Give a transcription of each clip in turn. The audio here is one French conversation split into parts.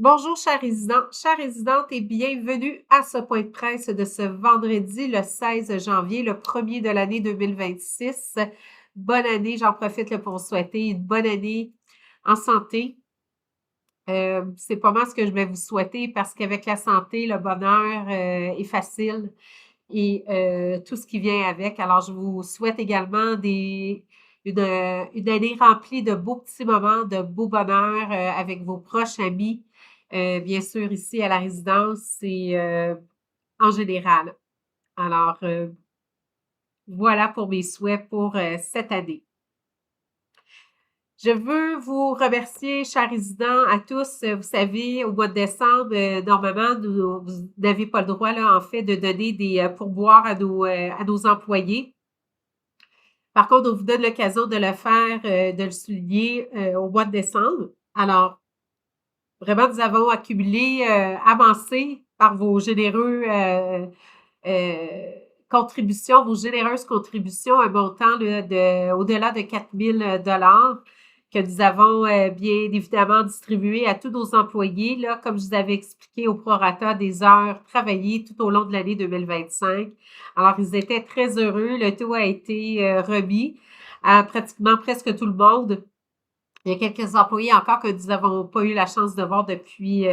Bonjour, chers résidents, chères résidentes et bienvenue à ce point de presse de ce vendredi, le 16 janvier, le premier de l'année 2026. Bonne année, j'en profite là, pour vous souhaiter une bonne année en santé. C'est pas mal ce que je vais vous souhaiter parce qu'avec la santé, le bonheur est facile et tout ce qui vient avec. Alors, je vous souhaite également une année remplie de beaux petits moments, de beaux bonheurs avec vos proches amis, bien sûr ici à la résidence et en général. Alors, voilà pour mes souhaits pour cette année. Je veux vous remercier, chers résidents, à tous. Vous savez, au mois de décembre, normalement, vous n'avez pas le droit, là, en fait, de donner des pourboires à nos employés. Par contre, on vous donne l'occasion de le faire, de le souligner au mois de décembre. Alors, vraiment, nous avons accumulé, avancé par vos généreux contributions, vos généreuses contributions, un montant là, au-delà de 4 000 $ que nous avons bien évidemment distribué à tous nos employés, là, comme je vous avais expliqué au prorata des heures travaillées tout au long de l'année 2025. Alors, ils étaient très heureux. Le taux a été remis à pratiquement presque tout le monde. Il y a quelques employés encore que nous n'avons pas eu la chance de voir depuis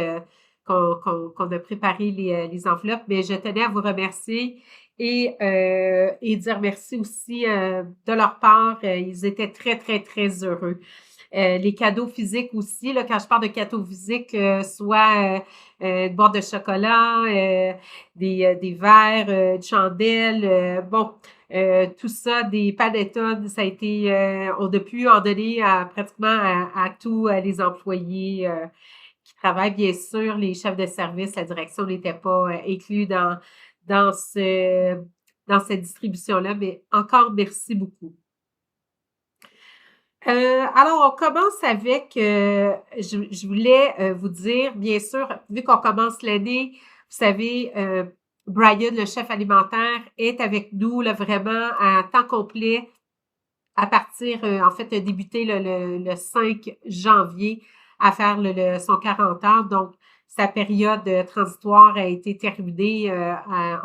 qu'on a préparé les enveloppes, mais je tenais à vous remercier et dire merci aussi de leur part. Ils étaient très, très, très heureux. Les cadeaux physiques aussi, là, quand je parle de cadeaux physiques, soit une boîte de chocolat, des verres, une chandelle, bon, tout ça, des panettone, ça a été, on a pu en donner pratiquement à tous les employés qui travaillent. Bien sûr, les chefs de service, la direction n'était pas inclus dans ce, dans cette distribution-là, mais encore merci beaucoup. Alors, on commence avec, je voulais vous dire, bien sûr, vu qu'on commence l'année, vous savez, Brian, le chef alimentaire, est avec nous là, vraiment à temps complet à partir, en fait, a débuté le 5 janvier à faire son 40 heures. Donc, sa période transitoire a été terminée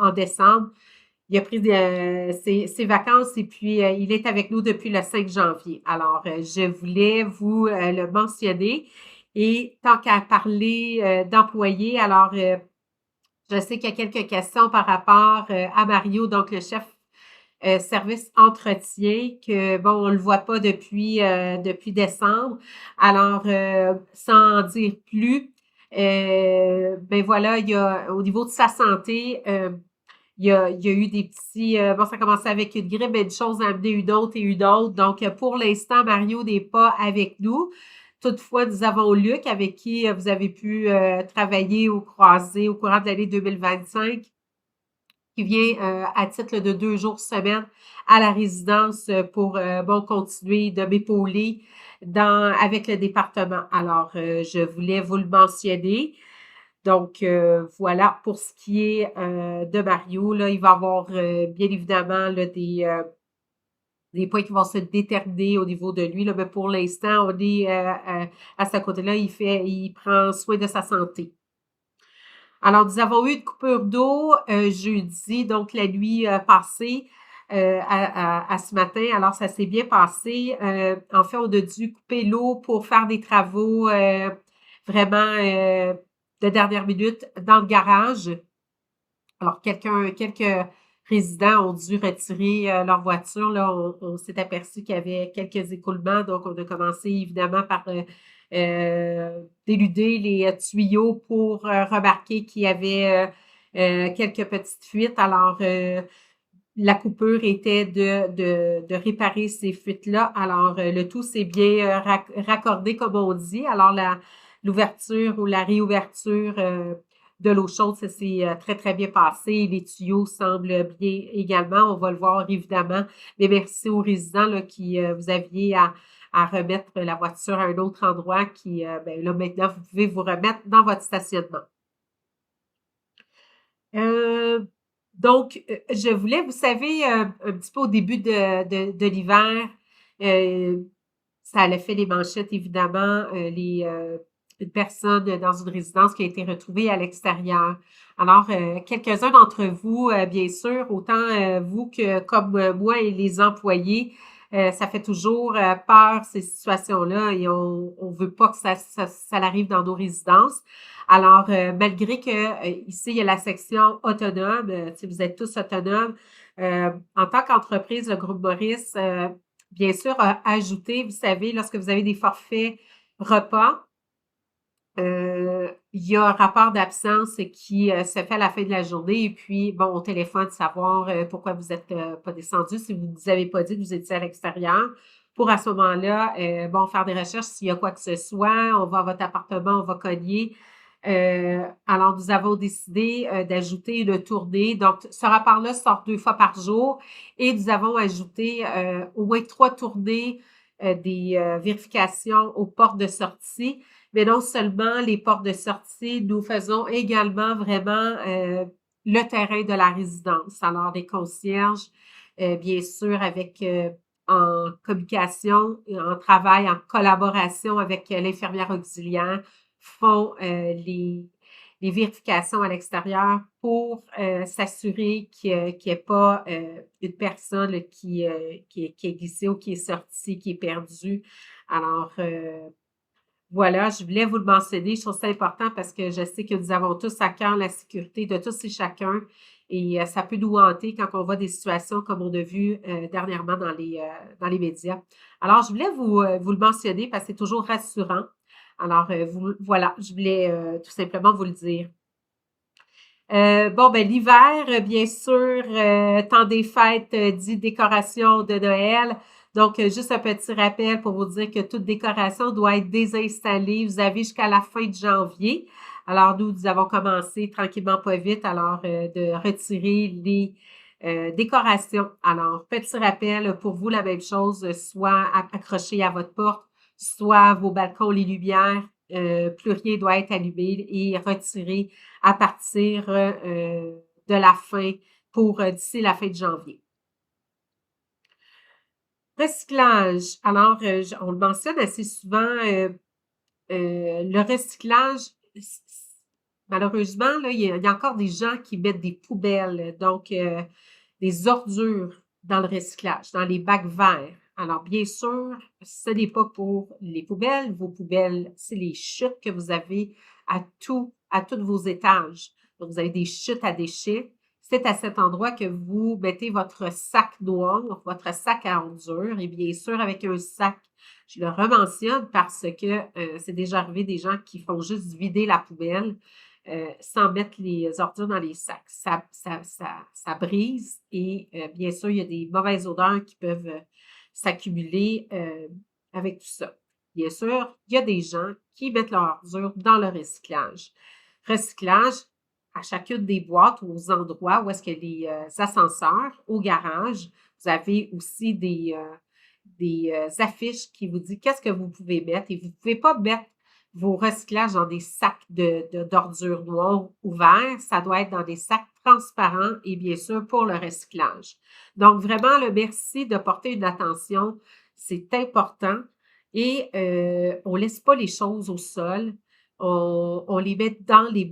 en décembre. Il a pris ses vacances et puis il est avec nous depuis le 5 janvier. Alors, je voulais vous le mentionner. Et tant qu'à parler d'employés, alors je sais qu'il y a quelques questions par rapport à Mario, donc le chef service entretien, que bon, on le voit pas depuis décembre. Alors, sans en dire plus, ben voilà, il y a au niveau de sa santé, il y a eu des petits, bon, ça a commencé avec une grippe, mais une chose a amené une autre et une autre. Donc, pour l'instant, Mario n'est pas avec nous. Toutefois, nous avons Luc, avec qui vous avez pu travailler ou croiser au courant de l'année 2025, qui vient à titre de 2 jours semaine à la résidence pour bon continuer de m'épauler avec le département. Alors, je voulais vous le mentionner. Donc, voilà, pour ce qui est de Mario, là, il va y avoir bien évidemment là, des points qui vont se déterminer au niveau de lui. Là, mais pour l'instant, on est à ce côté-là, il prend soin de sa santé. Alors, nous avons eu une coupure d'eau jeudi, donc la nuit passée à ce matin. Alors, ça s'est bien passé. En fait, on a dû couper l'eau pour faire des travaux vraiment de dernière minute dans le garage. Alors, quelques résidents ont dû retirer leur voiture. Là, on s'est aperçu qu'il y avait quelques écoulements, donc on a commencé évidemment par déluder les tuyaux pour remarquer qu'il y avait quelques petites fuites. Alors, la coupure était de réparer ces fuites-là. Alors, le tout s'est bien raccordé, comme on dit. Alors, l'ouverture ou la réouverture de l'eau chaude, ça s'est très, très bien passé. Les tuyaux semblent bien également. On va le voir, évidemment. Mais merci aux résidents là, qui vous aviez à remettre la voiture à un autre endroit qui, ben là, maintenant, vous pouvez vous remettre dans votre stationnement. Euh, donc, je voulais, vous savez, un petit peu au début de l'hiver, ça allait fait les manchettes, évidemment, une personne dans une résidence qui a été retrouvée à l'extérieur. Alors, quelques-uns d'entre vous, bien sûr, autant vous que comme moi et les employés, ça fait toujours peur ces situations-là et on veut pas que ça arrive dans nos résidences. Alors, malgré que ici, il y a la section autonome, si vous êtes tous autonomes, en tant qu'entreprise, le groupe Maurice, bien sûr, a ajouté, vous savez, lorsque vous avez des forfaits repas, il y a un rapport d'absence qui se fait à la fin de la journée et puis, bon, au téléphone, savoir pourquoi vous êtes pas descendu, si vous ne nous avez pas dit que vous étiez à l'extérieur, pour à ce moment-là, bon, faire des recherches s'il y a quoi que ce soit, on va à votre appartement, on va cogner. Alors, nous avons décidé d'ajouter une tournée. Donc, ce rapport-là sort 2 fois par jour et nous avons ajouté au moins 3 tournées des vérifications aux portes de sortie. Mais non seulement les portes de sortie, nous faisons également vraiment le terrain de la résidence. Alors, les concierges, bien sûr, avec en communication, en travail, en collaboration avec l'infirmière auxiliaire, font les vérifications à l'extérieur pour s'assurer qu'il n'y ait pas une personne qui est glissée ou qui est sortie, qui est perdue. Alors, voilà, je voulais vous le mentionner. Je trouve ça important parce que je sais que nous avons tous à cœur la sécurité de tous et chacun et ça peut nous hanter quand on voit des situations comme on a vu dernièrement dans les médias. Alors, je voulais vous le mentionner parce que c'est toujours rassurant. Alors, voilà, je voulais tout simplement vous le dire. Bon, ben l'hiver, bien sûr, temps des fêtes dit décoration de Noël. Donc, juste un petit rappel pour vous dire que toute décoration doit être désinstallée. Vous avez jusqu'à la fin de janvier. Alors, nous avons commencé tranquillement, pas vite, alors de retirer les décorations. Alors, petit rappel pour vous, la même chose, soit accroché à votre porte, soit vos balcons, les lumières, plus rien doit être allumé et retiré à partir de la fin pour d'ici la fin de janvier. Recyclage. Alors, on le mentionne assez souvent, le recyclage, malheureusement, là, il y a encore des gens qui mettent des poubelles, donc des ordures dans le recyclage, dans les bacs verts. Alors, bien sûr, ce n'est pas pour les poubelles. Vos poubelles, c'est les chutes que vous avez à tous vos étages. Donc, vous avez des chutes à déchets. C'est à cet endroit que vous mettez votre sac noir, votre sac à ordures, et bien sûr, avec un sac, je le rementionne parce que c'est déjà arrivé des gens qui font juste vider la poubelle sans mettre les ordures dans les sacs. Ça brise et bien sûr, il y a des mauvaises odeurs qui peuvent s'accumuler avec tout ça. Bien sûr, il y a des gens qui mettent leurs ordures dans le recyclage. Recyclage, à chacune des boîtes ou aux endroits où est-ce qu'il y a les ascenseurs, au garage, vous avez aussi des affiches qui vous disent qu'est-ce que vous pouvez mettre et vous ne pouvez pas mettre vos recyclages dans des sacs d'ordures noires ouverts. Ça doit être dans des sacs transparents et bien sûr pour le recyclage. Donc, vraiment, le merci de porter une attention, c'est important. Et on ne laisse pas les choses au sol. On les met dans les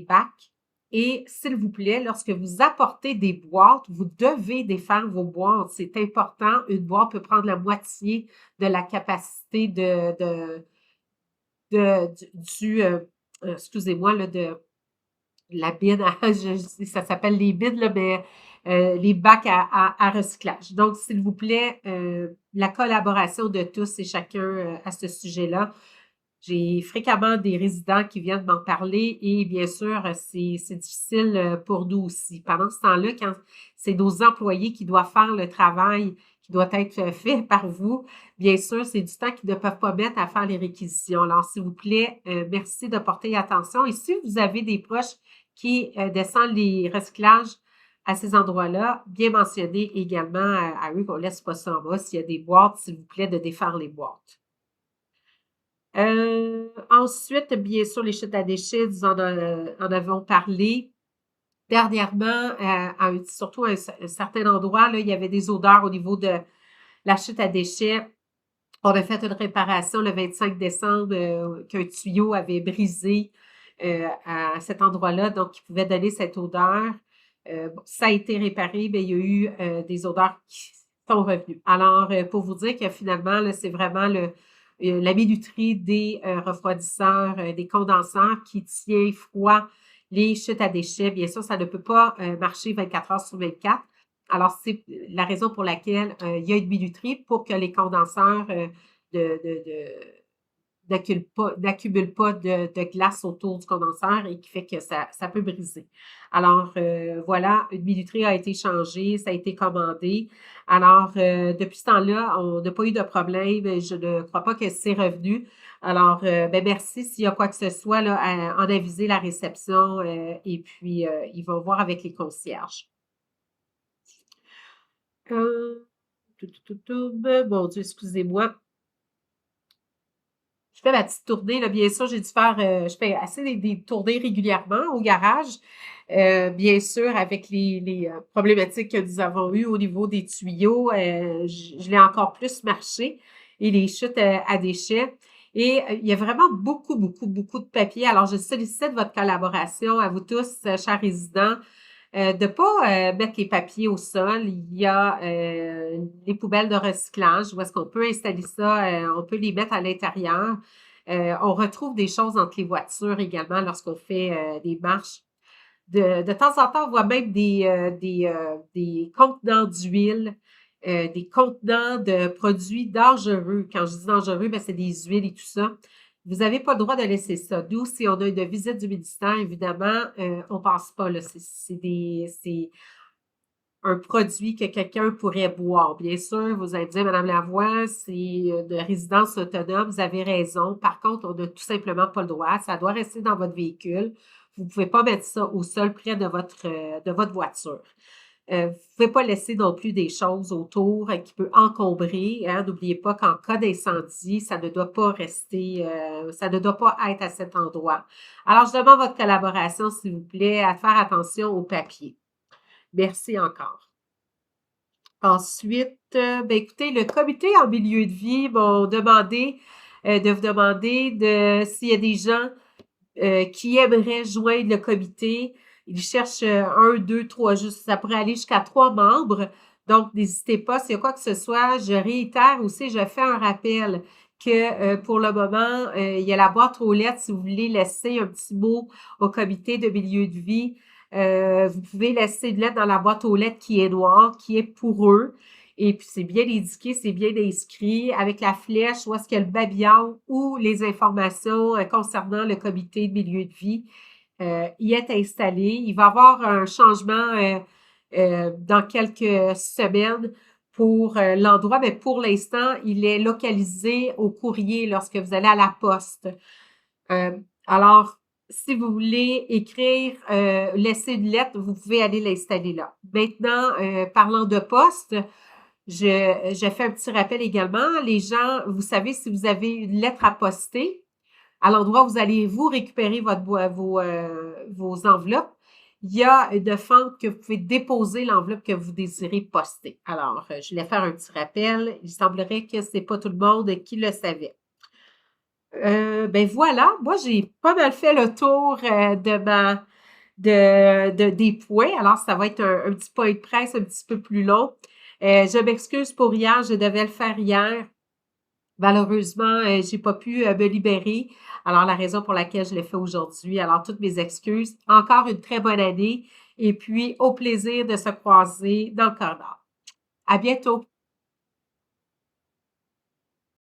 bacs. Et s'il vous plaît, lorsque vous apportez des boîtes, vous devez défaire vos boîtes. C'est important. Une boîte peut prendre la moitié de la capacité excusez-moi, là, de la bine, ça s'appelle les bines, là, mais les bacs à recyclage. Donc, s'il vous plaît, la collaboration de tous et chacun à ce sujet-là. J'ai fréquemment des résidents qui viennent m'en parler et bien sûr, c'est difficile pour nous aussi. Pendant ce temps-là, quand c'est nos employés qui doivent faire le travail qui doit être fait par vous, bien sûr, c'est du temps qu'ils ne peuvent pas mettre à faire les réquisitions. Alors, s'il vous plaît, merci de porter attention. Et si vous avez des proches qui descendent les recyclages à ces endroits-là, bien mentionner également à eux qu'on ne laisse pas ça en bas. S'il y a des boîtes, s'il vous plaît, de défaire les boîtes. Ensuite, bien sûr, les chutes à déchets, nous en avons parlé. Dernièrement, surtout à un certain endroit, là, il y avait des odeurs au niveau de la chute à déchets. On a fait une réparation le 25 décembre, qu'un tuyau avait brisé à cet endroit-là, donc qui pouvait donner cette odeur. Bon, ça a été réparé, mais il y a eu des odeurs qui sont revenues. Alors, pour vous dire que finalement, là, c'est vraiment la minuterie des refroidisseurs, des condenseurs qui tient froid les chutes à déchets. Bien sûr, ça ne peut pas marcher 24 heures sur 24. Alors, c'est la raison pour laquelle il y a une minuterie pour que les condenseurs de, de, de n'accumule pas de glace autour du condenseur et qui fait que ça peut briser. Alors, voilà, une minuterie a été changée, ça a été commandé. Alors, depuis ce temps-là, on n'a pas eu de problème. Je ne crois pas que c'est revenu. Alors, ben merci. S'il y a quoi que ce soit, là, en aviser la réception et puis ils vont voir avec les concierges. Mon Dieu, excusez-moi. Je fais ma petite tournée, là, bien sûr, j'ai dû faire, je fais assez des tournées régulièrement au garage, bien sûr, avec les problématiques que nous avons eues au niveau des tuyaux, je l'ai encore plus marché et les chutes à déchets. Et il y a vraiment beaucoup, beaucoup, beaucoup de papier. Alors, je sollicite votre collaboration à vous tous, chers résidents, de pas mettre les papiers au sol. Il y a les poubelles de recyclage où est-ce qu'on peut installer ça, on peut les mettre à l'intérieur. On retrouve des choses entre les voitures également lorsqu'on fait des marches. De temps en temps, on voit même des contenants d'huile, des contenants de produits dangereux. Quand je dis dangereux, ben, c'est des huiles et tout ça. Vous n'avez pas le droit de laisser ça. Nous, si on a une visite du ministère, évidemment, on passe pas, là. C'est un produit que quelqu'un pourrait boire. Bien sûr, vous allez me dire, Madame Lavoie, c'est de résidence autonome, vous avez raison. Par contre, on n'a tout simplement pas le droit. Ça doit rester dans votre véhicule. Vous ne pouvez pas mettre ça au sol près de votre voiture. Vous ne pouvez pas laisser non plus des choses autour qui peut encombrer. Hein. N'oubliez pas qu'en cas d'incendie, ça ne doit pas rester, ça ne doit pas être à cet endroit. Alors, je demande votre collaboration, s'il vous plaît, à faire attention au papier. Merci encore. Ensuite, ben écoutez, le comité en milieu de vie m'ont demandé de vous demander s'il y a des gens qui aimeraient joindre le comité. Ils cherchent un, deux, trois, juste, ça pourrait aller jusqu'à 3 membres. Donc, n'hésitez pas, s'il y a quoi que ce soit, je réitère aussi, je fais un rappel que pour le moment, il y a la boîte aux lettres si vous voulez laisser un petit mot au comité de milieu de vie. Vous pouvez laisser une lettre dans la boîte aux lettres qui est noire, qui est pour eux. Et puis, c'est bien indiqué, c'est bien inscrit avec la flèche où est-ce qu'il y a le babillon ou les informations concernant le comité de milieu de vie. Y est installé. Il va y avoir un changement dans quelques semaines pour l'endroit, mais pour l'instant, il est localisé au courrier lorsque vous allez à la poste. Alors, si vous voulez écrire, laisser une lettre, vous pouvez aller l'installer là. Maintenant, parlant de poste, je fais un petit rappel également. Les gens, vous savez, si vous avez une lettre à poster, à l'endroit où vous allez vous récupérer vos enveloppes, il y a de fente que vous pouvez déposer l'enveloppe que vous désirez poster. Alors, je vais faire un petit rappel. Il semblerait que c'est pas tout le monde qui le savait. Ben voilà, moi j'ai pas mal fait le tour des points. Alors, ça va être un petit point de presse un petit peu plus long. Je m'excuse pour hier, je devais le faire hier. Malheureusement, j'ai pas pu me libérer. Alors, la raison pour laquelle je l'ai fait aujourd'hui. Alors, toutes mes excuses. Encore une très bonne année et puis au plaisir de se croiser dans le corridor. À bientôt!